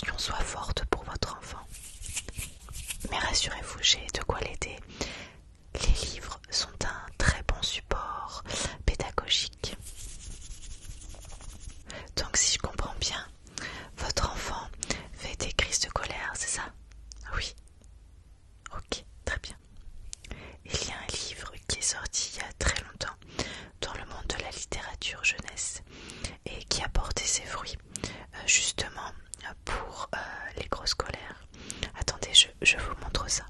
émotions soient fortes pour votre enfant. Mais rassurez-vous, j'ai de quoi l'aider. Les livres sont un très bon support pédagogique. Donc si je comprends bien, votre enfant fait des crises de colère, c'est ça? Oui. Ok, très bien. Il y a un livre qui est sorti il y a très longtemps dans le monde de la littérature jeunesse et qui a porté ses fruits justement pour les grosses colères. Attendez, je vous montre ça.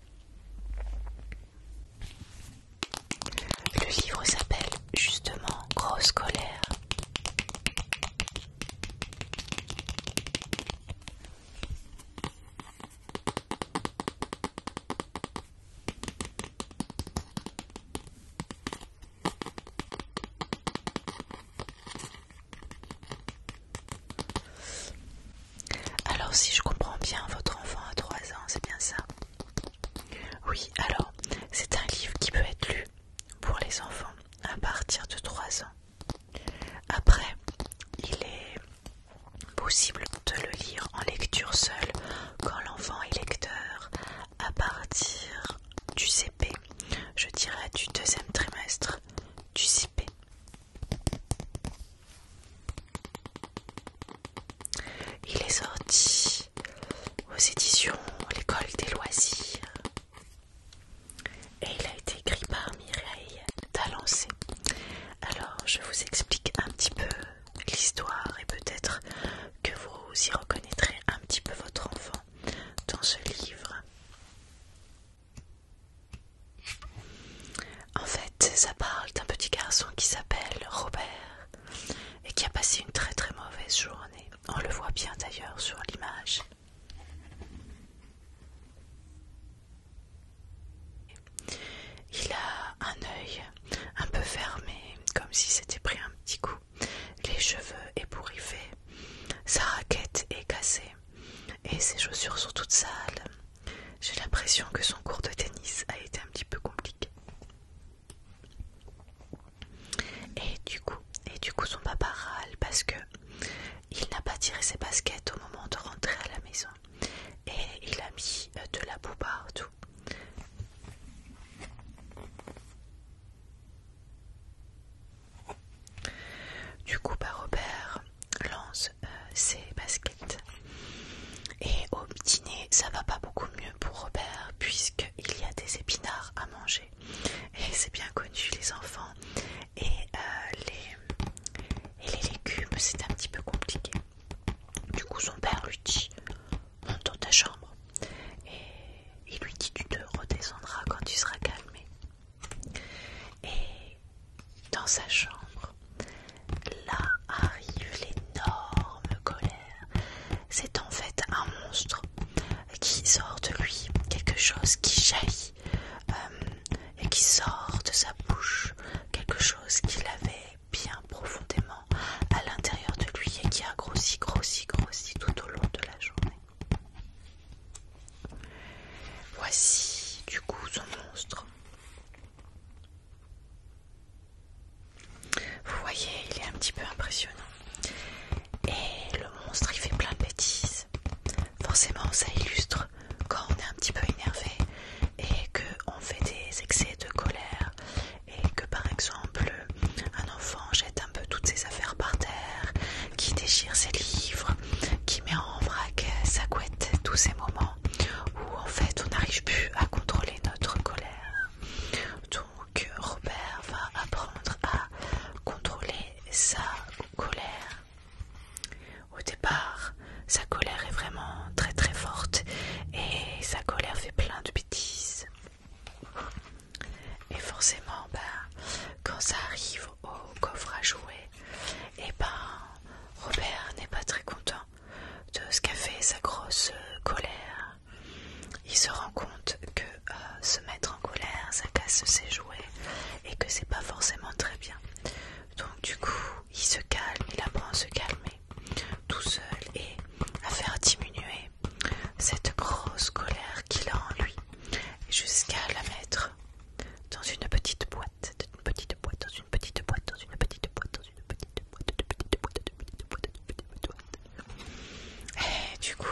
Le livre s'appelle justement Grosse colère. Alors si je comprends bien, votre enfant a 3 ans, c'est bien ça? Oui, alors c'est un livre qui peut être lu pour les enfants à partir de 3 ans. Après, il est possible de le lire en lecture seule quand l'enfant est lecteur à partir du CP, je dirais du 2e trimestre du CP. Il est sorti aux éditions L'École des loisirs et il a été écrit par Mireille Dalancé. Alors je vous explique un petit peu l'histoire et peut-être que vous y reconnaîtrez un petit peu votre enfant dans ce livre. En fait, ça parle d'un petit garçon qui s'appelle Robert et qui a passé une très très mauvaise journée. On le voit bien d'ailleurs sur l'image. Il a un œil un peu fermé, comme si s'était pris un petit coup, les cheveux ébouriffés, sa raquette est cassée et ses chaussures sont toutes sales. J'ai l'impression que son cours de tennis a été un petit peu compliqué. Et du coup son papa râle parce que il n'a pas tiré ses baskets au moment de rentrer à la maison et il a mis de la boue partout. Du coup, Robert lance ses baskets. Et au dîner, ça va pas beaucoup mieux pour Robert puisqu'il y a des épinards à manger. Et c'est bien connu, les enfants et les légumes, c'est un petit peu compliqué. Du coup, son père lui dit « Monte dans ta chambre ». Et il lui dit « Tu te redescendras quand tu seras calmé ». Et dans sa chambre, là arrive l'énorme colère. C'est en fait un monstre qui sort de lui, quelque chose qui jaillit et qui sort de sa bouche, quelque chose qu'il avait bien profondément à l'intérieur de lui et qui a grossi tout au long de la journée. Voici du coup son monstre. Vous voyez, il est un petit peu impressionnant. Et le monstre, il fait plein de bêtises. Forcément, ça illustre quand on est un petit peu énervé et qu'on fait des excès de colère et que par exemple, un enfant jette un peu toutes ses affaires par terre, qui déchire ses livres, qui met en vrac sa couette, tous ces moments où en fait on n'arrive plus à contrôler notre colère. Donc Robert va apprendre à contrôler sa colère. Au départ, sa colère est vraiment très très forte et sa colère fait plein de bêtises. Et forcément, quand ça arrive au coffre à jouer, Robert n'est pas très content de ce qu'a fait sa grosse colère. Il se rend compte que se mettre en colère, ça casse ses jouets et que c'est pas forcément très bien. Donc du coup, il se calme, il apprend à se calmer tout seul et à faire diminuer cette grosse colère qu'il a en lui jusqu'à la mettre dans une petite boîte, Et du coup,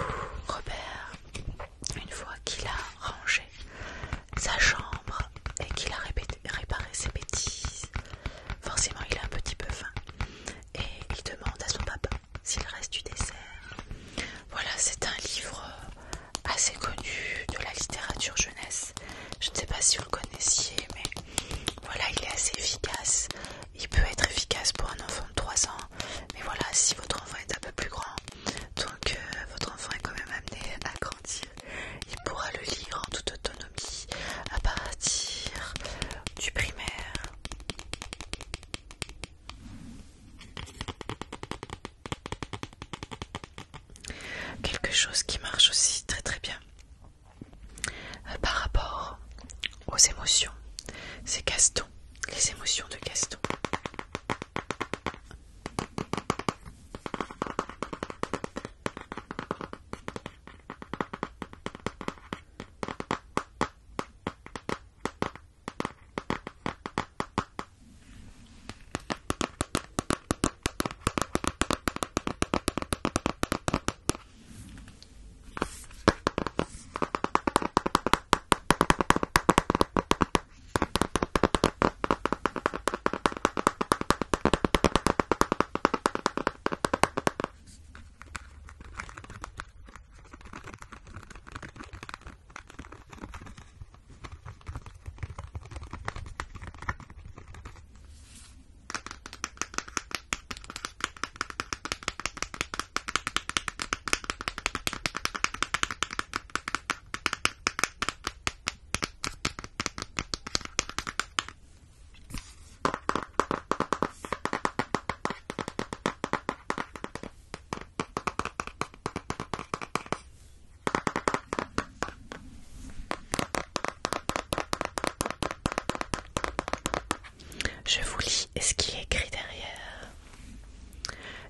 ce qui est écrit derrière.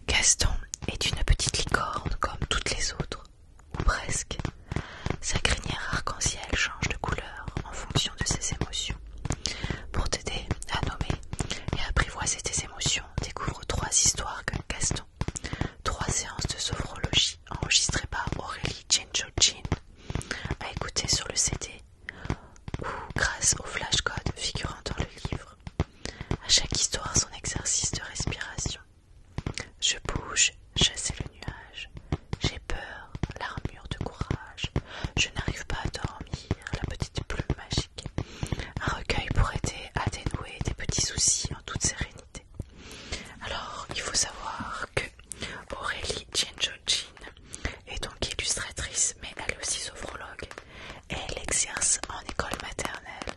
Gaston est une petite licorne comme toutes les autres, ou presque. Sa crinière arc-en-ciel change de couleur en fonction de ses émotions. Pour t'aider à nommer et apprivoiser tes émotions, découvre 3 histoires que Gaston. 3 séances de sophrologie enregistrées par Aurélie Djendjodjin à écouter sur le CD ou grâce au flashcode figurant dans le livre. À chaque histoire, son exercice de respiration. Je bouge, chasser le nuage. J'ai peur, l'armure de courage. Je n'arrive pas à dormir, la petite plume magique. Un recueil pour aider à dénouer des petits soucis en toute sérénité. Alors, il faut savoir que Aurélie Djendjodjin est donc illustratrice, mais elle est aussi sophrologue. Et elle exerce en école maternelle.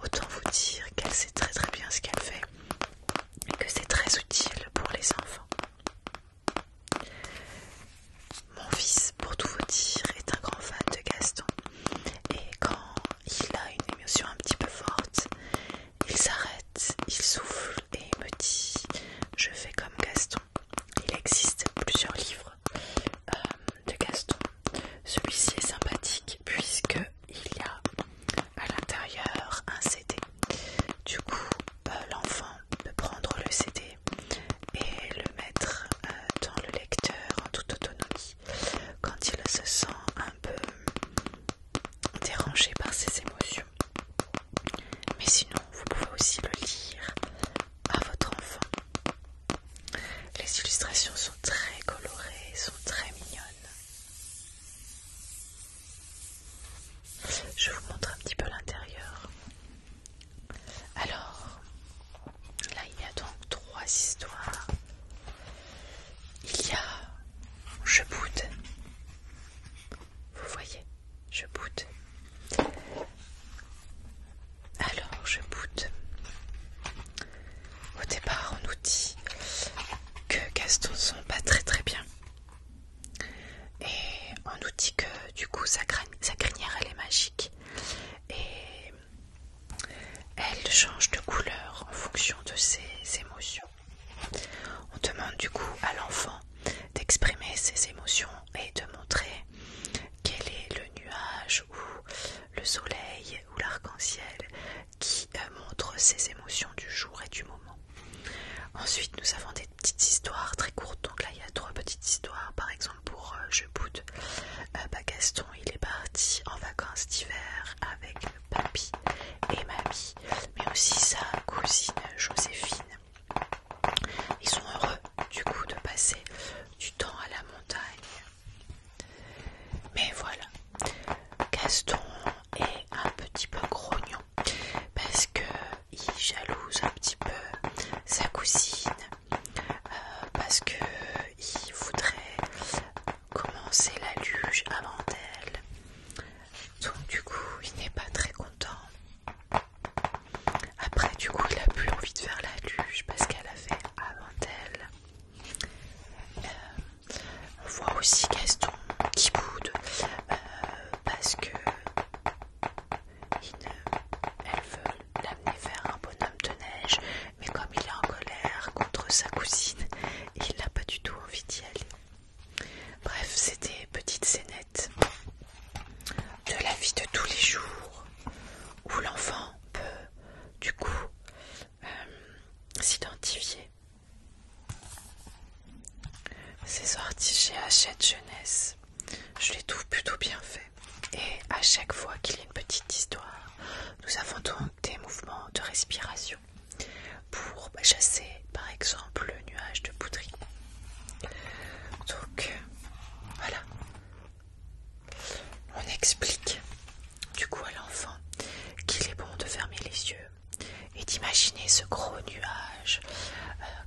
Autant vous dire qu'elle sait très très bien ce qu'elle fait et que c'est très utile pour les enfants. Mon fils, pour tout vous dire, est un grand fan de Gaston. Et quand il a une émotion un petit peu forte, il s'arrête, il souffle et il me dit « Je fais comme Gaston ». Il existe plusieurs livres de Gaston. Celui-ci est sympathique puisqu'il y a à l'intérieur un CD. Du coup, l'enfant peut prendre le CD et le mettre dans le lecteur en toute autonomie quand il se sent un peu dérangé par ses émotions. Mais sinon, vous pouvez aussi le lire à votre enfant. Les illustrations sont très colorées, sont très mignonnes. Je vous montre un petit peu l'intérieur. Alors, là il y a donc 3 histoires. Il y a Je boude. Vous voyez, je boude. Alors, je boude. Au départ, on nous dit que Gaston ne sent pas très très bien. Et on nous dit que du coup sa crinière elle est magique. Et elle change de couleur en fonction de ses émotions. On demande du coup à l'enfant d'exprimer ses émotions et de montrer quel est le nuage ou le soleil ou l'arc-en-ciel qui montre ses émotions du jour et du moment. Ensuite, nous avons des petites histoires très courtes. Donc là, il y a 3 petites histoires. Par exemple, pour Je boude, Gaston, il est parti en vacances d'hiver avec papy et mamie, mais aussi sa cousine Joséphine. Ils sont heureux, du coup, de passer du temps à la montagne. Mais voilà, Gaston est un petit peu grognon parce qu'il jalouse un petit peu sa cousine, parce qu'il voudrait commencer la luge avant elle. Donc du coup, il n'est pas très content. Après, du coup, il n'a plus envie de faire la luge parce qu'elle a fait avant elle. On voit aussi Gaston qui boude parce que elle veut l'amener faire un bonhomme de neige, mais comme il est en colère contre sa cousine, il n'a pas du tout envie d'y aller. Bref, c'est des petites scénettes de la vie de tous les jours où l'enfant peut du coup s'identifier. C'est sorti chez Hachette Jeunesse. Je les trouve plutôt bien faits. Et à chaque fois qu'il y a une petite histoire, nous avons donc des mouvements de respiration pour chasser par exemple le nuage de poudrie. Donc voilà, on explique du coup à l'enfant qu'il est bon de fermer les yeux et d'imaginer ce gros nuage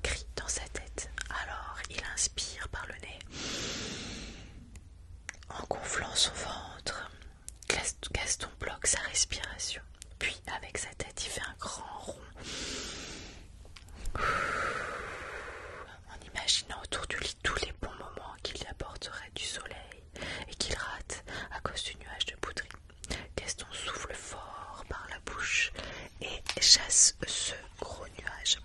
gris dans sa tête. Alors il inspire par le nez en gonflant son ventre. Gaston bloque sa respiration, puis avec sa tête il fait un grand rond en imaginant autour du lit tous les bons moments qu'il y apporterait du soleil et qu'il rate à cause du nuage de poudrie. Gaston souffle fort par la bouche et chasse ce gros nuage.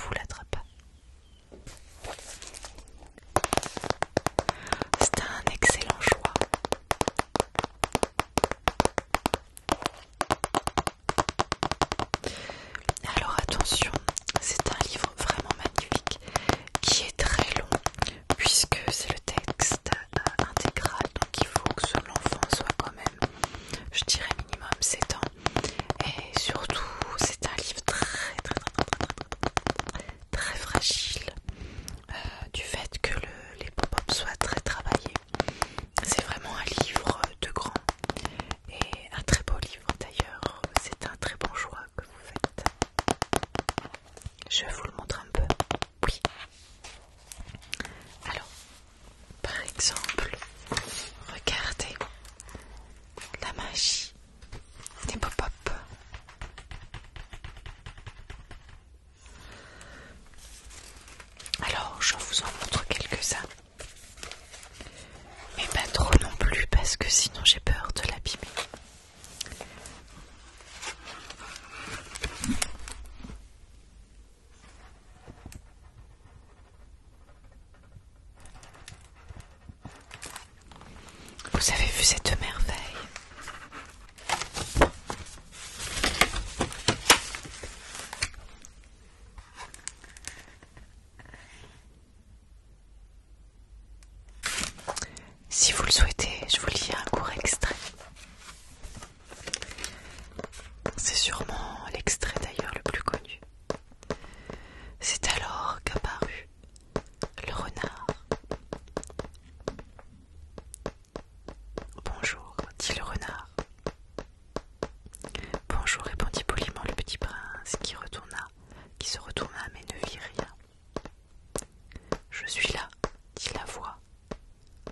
vous l'attrape. C'est un excellent choix. Alors attention, c'est un livre vraiment magnifique qui est très long puisque c'est le texte intégral, donc il faut que l'enfant soit quand même, je dirais minimum 7 ans, et surtout c'est un livre très fragile du fait que les pop-up soient très travaillés. C'est vraiment un livre de grand et un très beau livre d'ailleurs, c'est un très bon choix que vous faites. Je vous le montre un peu. Oui. Alors, par exemple, regardez la magie des pop-up. Alors, je vous en montre quelques-uns. Mais pas trop non plus parce que sinon j'ai peur de l'abîmer. Vous avez vu cette merveille? Si vous le souhaitez, je vous lis un court extrait. C'est sûrement l'extrait d'ailleurs le plus connu. C'est alors qu'apparut le renard. Bonjour, dit le renard. Bonjour, répondit poliment le petit prince qui se retourna mais ne vit rien. Je suis là, dit la voix,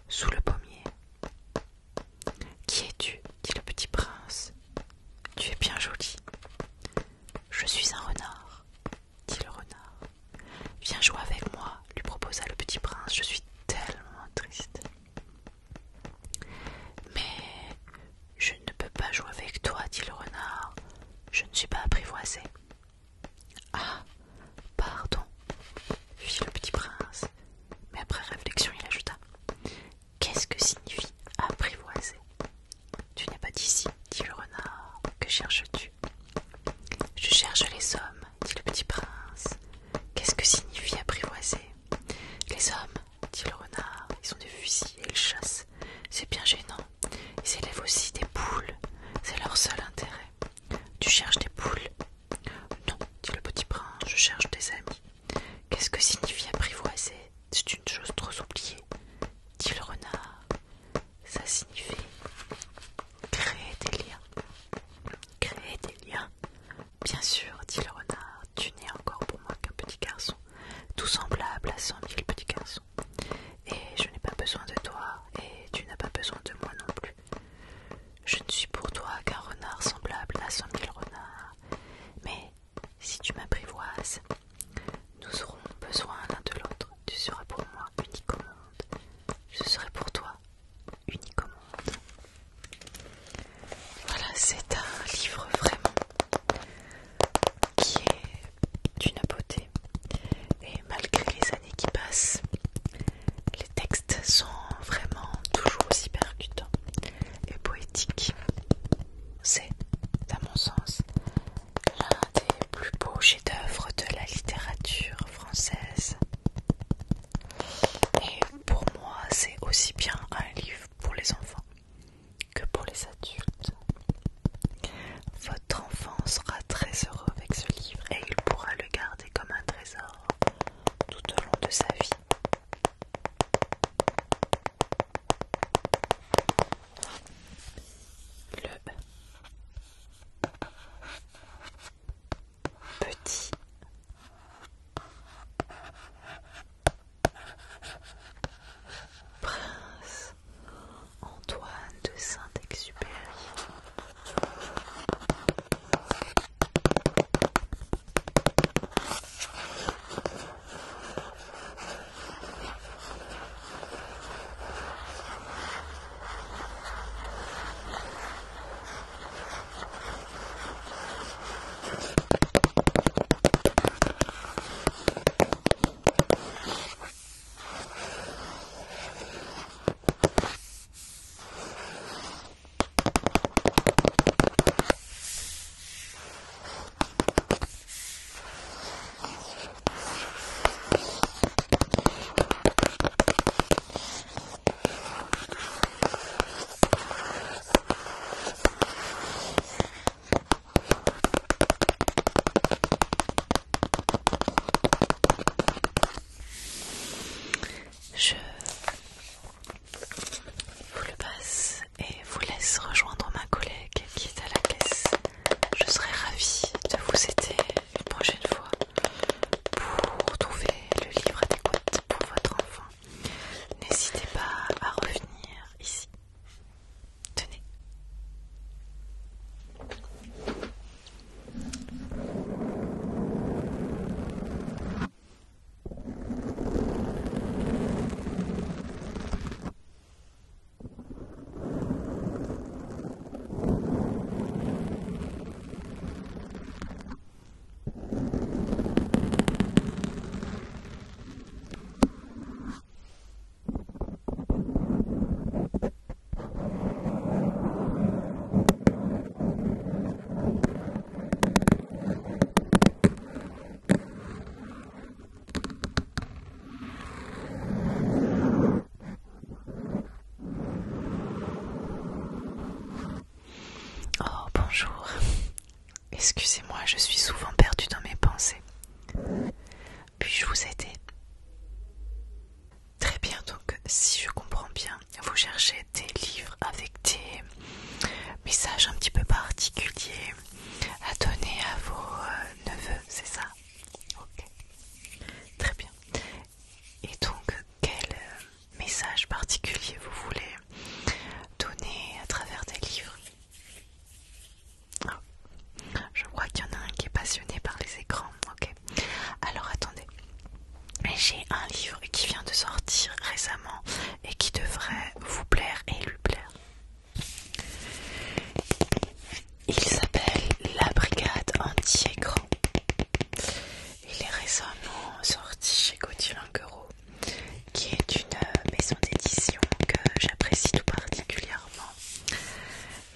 sous le pommier. Qui es-tu? Dit le petit prince. Tu es bien joli. Je suis un renard, dit le renard. Viens jouer avec moi, lui proposa le petit prince. Je suis tellement triste. Mais je ne peux pas jouer avec toi, dit le renard. Je ne suis pas apprivoisé. Ah, pardon, fit le petit prince. Mais après réflexion, il ajouta. Qu'est-ce que signifie apprivoiser? Tu n'es pas d'ici, dit le renard. Que cherches-tu? Je cherche les hommes, dit le petit prince. Qu'est-ce que signifie apprivoiser? Les hommes, dit le renard, ils ont des fusils et ils chassent. C'est bien gênant. Ils élèvent aussi des poules. C'est leur seul intérêt. Tu cherches des poules? Non, dit le petit prince, je cherche des amis. Qu'est-ce que signifie apprivoiser? C'est une chose trop oubliée, dit le renard. Ça signifie créer des liens. Créer des liens? Bien sûr, dit le renard, tu n'es encore pour moi qu'un petit garçon, tout semblable à 100 000 petits garçons. Et je n'ai pas besoin de toi, et tu n'as pas besoin de moi non plus. Je ne suis pour toi qu'un renard semblable à 100 000 renards. Mais si tu m'apprivoises, nous aurons besoin l'un de l'autre. Tu seras pour moi unique au monde. Je serai pour toi unique au monde. Voilà, c'est un livre vraiment qui est d'une beauté. Et malgré les années qui passent, Excusez-moi, je suis souvent perdue dans mes pensées. Puis-je vous aider? Très bien, donc si je comprends bien, vous cherchez des livres avec des messages un petit peu particuliers à donner à vos neveux, c'est ça? Ok, très bien. Et donc, quel message particulier vous voulez donner à travers des livres? Je crois qu'il y en a un qui est passionné par les écrans. Ok. Alors attendez. J'ai un livre qui vient de sortir récemment et qui devrait vous plaire et lui plaire. Il s'appelle La Brigade Anti-Écran. Il est récemment sorti chez Gauthier-Linguereau, qui est une maison d'édition que j'apprécie tout particulièrement.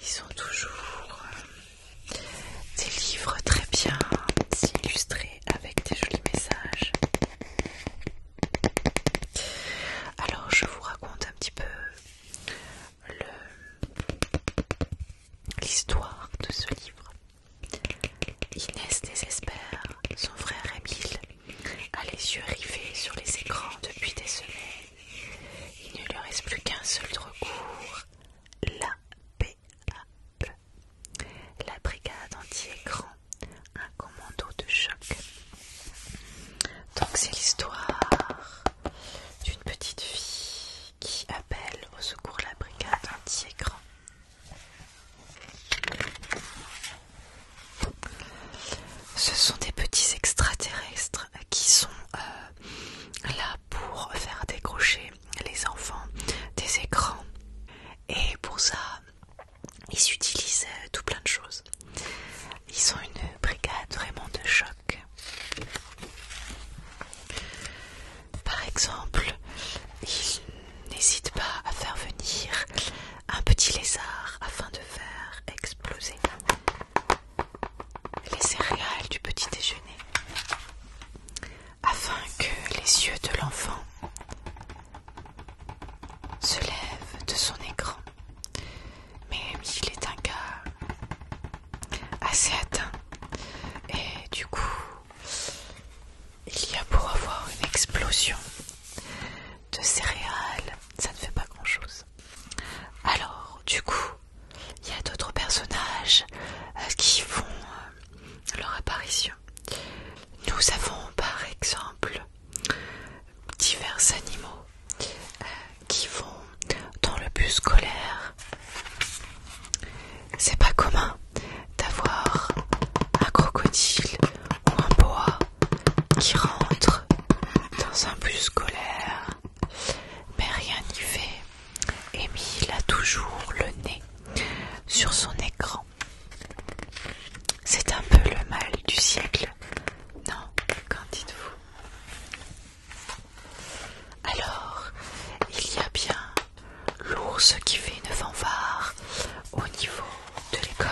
Ils sont toujours des livres très bien illustrés avec des jolis messages. Alors je vous raconte un petit peu l'histoire de ce livre. Inès désespère, son frère Émile a les yeux rivés sur les écrans depuis des semaines. Il ne lui reste plus qu'un seul recours, la BAE, la brigade anti-écran, un commando de choc. Donc c'est l'histoire d'une petite fille qui appelle au secours la brigade anti-écran. Ce sont des petits extraterrestres qui sont là pour faire décrocher les enfants des écrans. Et pour ça, ils utilisent tout plein de choses. Ils ont une brigade vraiment de choc. Par exemple, ils n'hésitent pas à faire venir un petit lézard afin de faire exploser les céréales du petit déjeuner, afin que les yeux de l'enfant se lèvent de son écran. Mais il est un gars assez atteint et du coup il y a pour avoir une explosion de céréales, ça ne fait pas grand chose. Alors du coup il y a d'autres personnages qui font leur apparition. Nous avons par exemple divers animaux qui vont dans le bus scolaire. C'est pas commun d'avoir un crocodile ou un boa qui rentre dans un bus scolaire, mais rien n'y fait. Émile a toujours le nez sur son écran. C'est un peu le mal du siècle, non? Qu'en dites-vous? Alors, il y a bien l'ours qui fait une fanfare au niveau de l'école.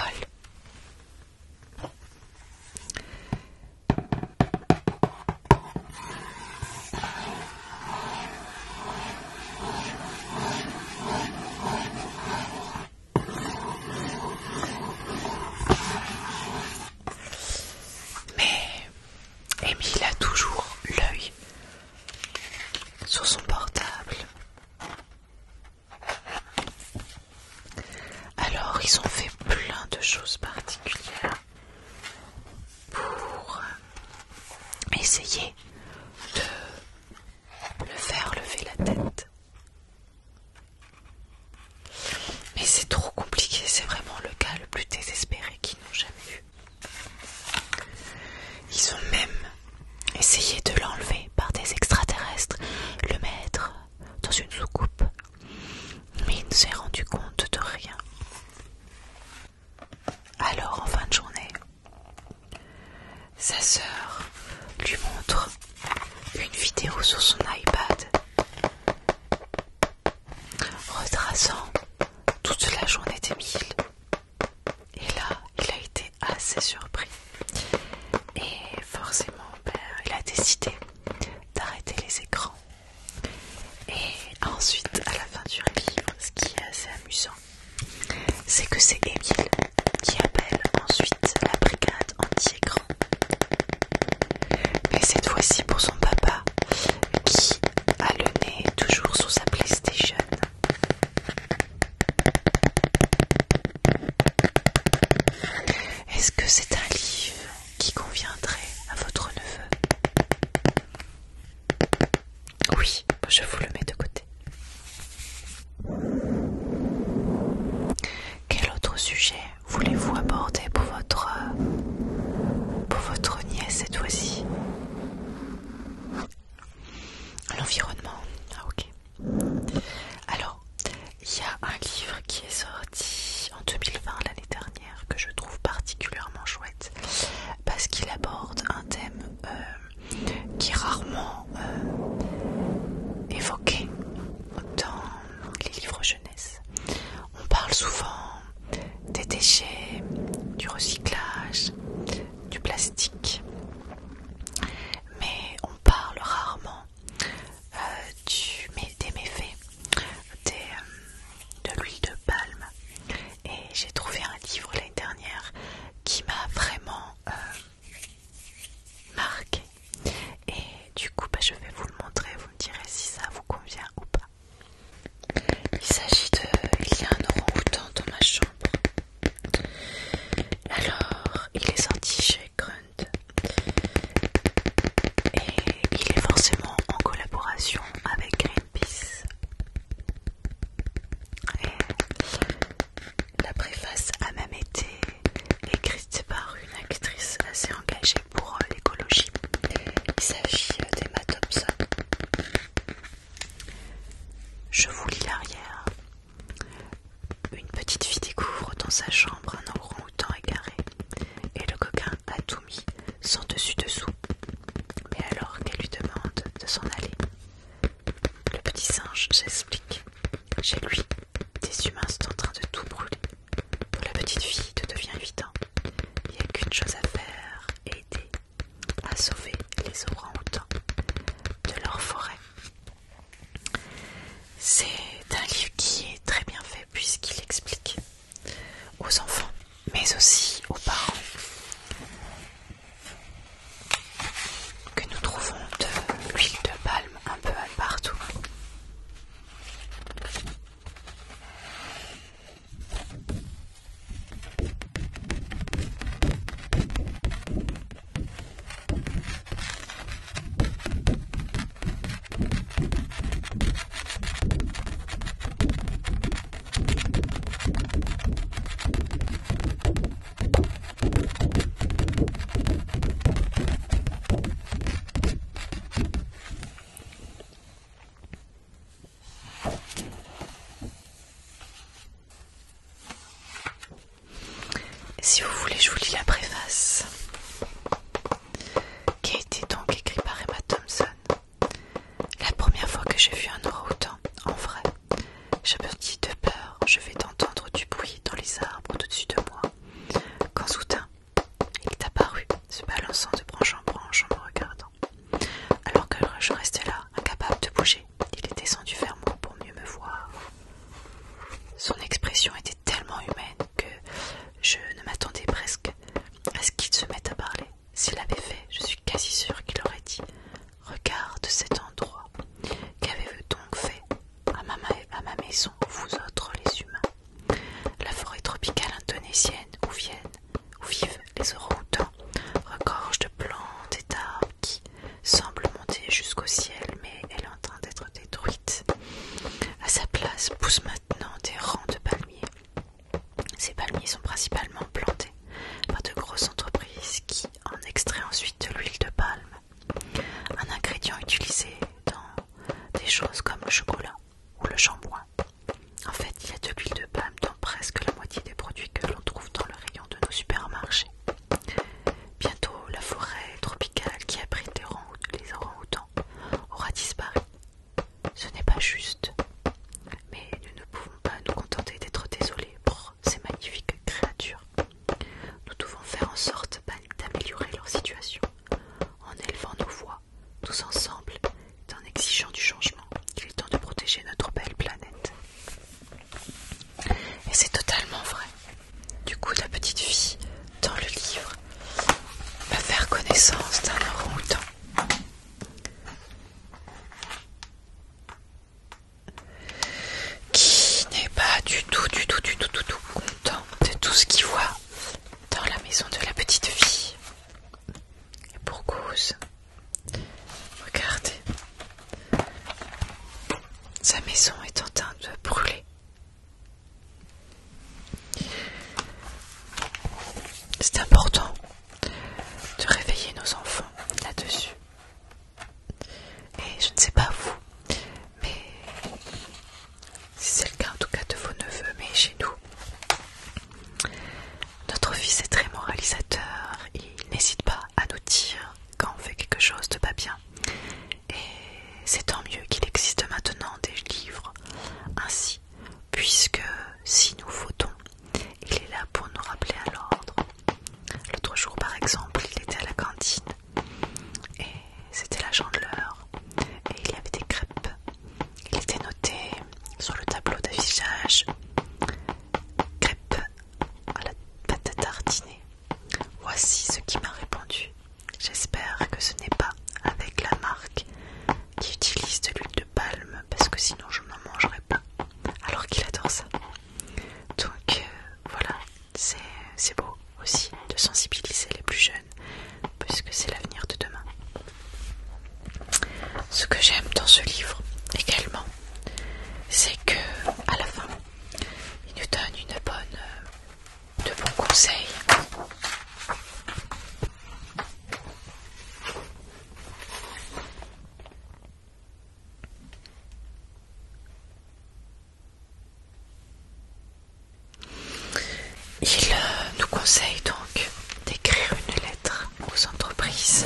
Mais Émile a toujours l'œil sur son portable. Alors ils ont fait plein de choses particulières pour essayer de le faire lever la tête. Mais c'est trop compliqué, c'est vraiment le cas le plus désespéré qu'ils n'ont jamais vu. Ils ont même essayé de l'enlever par des extraterrestres, le mettre dans une soucoupe, mais il ne s'est rendu compte de rien. Alors en fin de journée, sa sœur lui montre une vidéo sur son iPad retraçant toute la journée d'Émile. Et là, il a été assez surpris. Et forcément, il a décidé d'arrêter les écrans. Et ensuite, à la fin du livre, ce qui est assez amusant, c'est que c'est Émile qui appelle ensuite la brigade Oui, je vous le mets de côté. Quel autre sujet voulez-vous aborder pour votre nièce cette fois-ci? L'environnement. Ah ok. Alors, il y a un livre qui est sorti en 2020 l'année dernière que je trouve particulièrement chouette parce qu'il aborde un thème qui est rarement évoqué dans les livres jeunesse. On parle souvent des déchets, du recyclage, du plastique, mais on parle rarement des méfaits de l'huile de palme. Et j'ai trouvé un livre l'année dernière qui m'a vraiment marqué. Et du coup, je vais vous le montrer, vous me direz si ça vous convient ou pas. Il y a un orang-outan dans ma chambre. Alors, il est sorti chez Grunt. Et il est forcément en collaboration avec Greenpeace. Et la préface a même été écrite par une actrice assez engagée pour l'écologie. Il s'agit d'Emma Thompson. Je vous lis l'arrière. Une petite fille découvre dans sa chambre un orang-outan égaré, et le coquin a tout mis, sans dessus-dessous. Mais alors qu'elle lui demande de s'en aller, le petit singe s'explique. Chez lui, des humains sont en train de tout brûler. Pour la petite fille de 9 ans, il n'y a qu'une chose à faire, aider à sauver les orang-outans de leur forêt. C'est un livre qui est très bien fait puisqu'il explique aux enfants, mais aussi aux parents, que nous trouvons de l'huile de palme un peu partout. Si vous voulez, je vous lis la préface, qui a été donc écrite par Emma Thompson. La première fois que j'ai vu un orang-outan, en vrai, je me dis de peur, je vais entendre du bruit dans les arbres au-dessus de moi. Quand soudain, il est apparu, se balançant de branche en branche en me regardant. Alors que je restais là, incapable de bouger, il est descendu vers moi pour mieux me voir. Son expression était tellement humaine que je ne m'attendais presque à ce qu'il se mette à parler. S'il l'avait fait, je suis quasi sûre qu'il aurait dit « Regarde cet endroit. Qu'avez-vous donc fait à ma maison, vous autres les humains ?» La forêt tropicale indonésienne où vivent les orang-outans regorge de plantes et d'arbres qui semblent monter jusqu'au ciel, mais elle est en train d'être détruite. À sa place poussent maintenant des rangs de palmiers. Ces palmiers sont principalement plantés par de grosses entreprises qui en extraient ensuite de l'huile de palme, un ingrédient utilisé dans des choses comme le chocolat ou le shampoing. En fait, il y a de l'huile de palme dans presque la moitié des produits que l'on trouve dans le rayon de nos supermarchés. Bientôt, la forêt tropicale qui abrite les orang-outans aura disparu. Ce n'est pas juste, mais nous ne pouvons pas nous contenter d'être désolés pour ces magnifiques créatures. Nous devons faire en sorte d'améliorer leur situation, en élevant nos voix, tous ensemble, et en exigeant du changement. Il est temps de protéger sa maison est en train de brûler. C'est important de réveiller nos enfants là-dessus. Et je ne sais pas vous, mais si c'est le cas en tout cas de vos neveux, mais chez nous, notre fils est très moralisateur. Il n'hésite pas à nous dire quand on fait quelque chose de pas bien. Et c'est tant mieux qu'il existe maintenant des livres ainsi, puisque si nous fautons, il est là pour nous rappeler à l'ordre. L'autre jour par exemple, il était à la cantine et c'était la chandeleur et il y avait des crêpes. Il était noté sur le tableau d'affichage crêpes à la pâte à tartiner. Voici ce qu'il m'a répondu. J'espère que ce n'est pas avec la marque qui utilise de l'huile de palme parce que sinon je n'en mangerai pas. Alors qu'il adore ça. Donc voilà, c'est beau aussi de sensibiliser les plus jeunes puisque c'est l'avenir de demain. Ce que j'aime dans ce livre également, c'est que à la fin, il nous donne de bons conseils. Il nous conseille donc d'écrire une lettre aux entreprises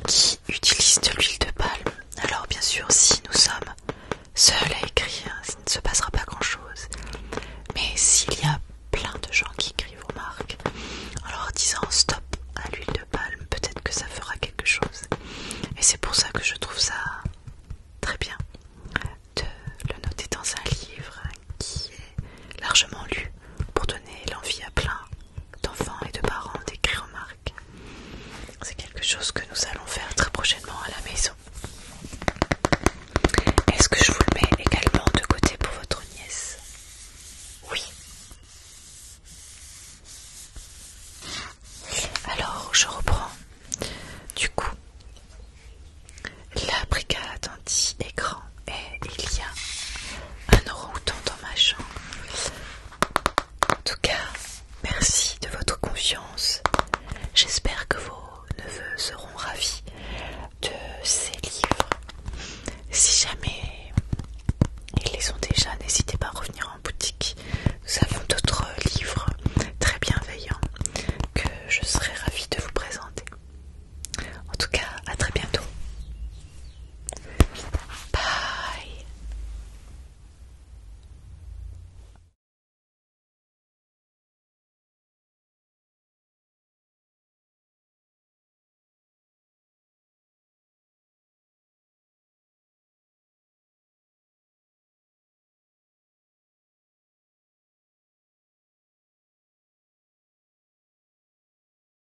qui utilisent de l'huile de palme. Alors bien sûr, si nous sommes seuls à écrire, il ne se passera pas grand-chose. Mais s'il y a plein de gens qui écrivent aux marques en leur disant stop à l'huile de palme, peut-être que ça fera quelque chose. Et c'est pour ça que je trouve ça très bien de le noter dans un livre qui est largement lu pour donner l'envie à plein d'enfants et de parents d'écrire aux marques. C'est quelque chose que nous allons faire très prochainement à la maison. Est-ce que je vous le mets également de côté pour votre nièce? Oui. Alors je reprends. Du coup, la brigade anti-écran, et il y a un orang-outan dans ma chambre. En tout cas, merci de votre confiance. J'espère que vos neveux seront ravis de ces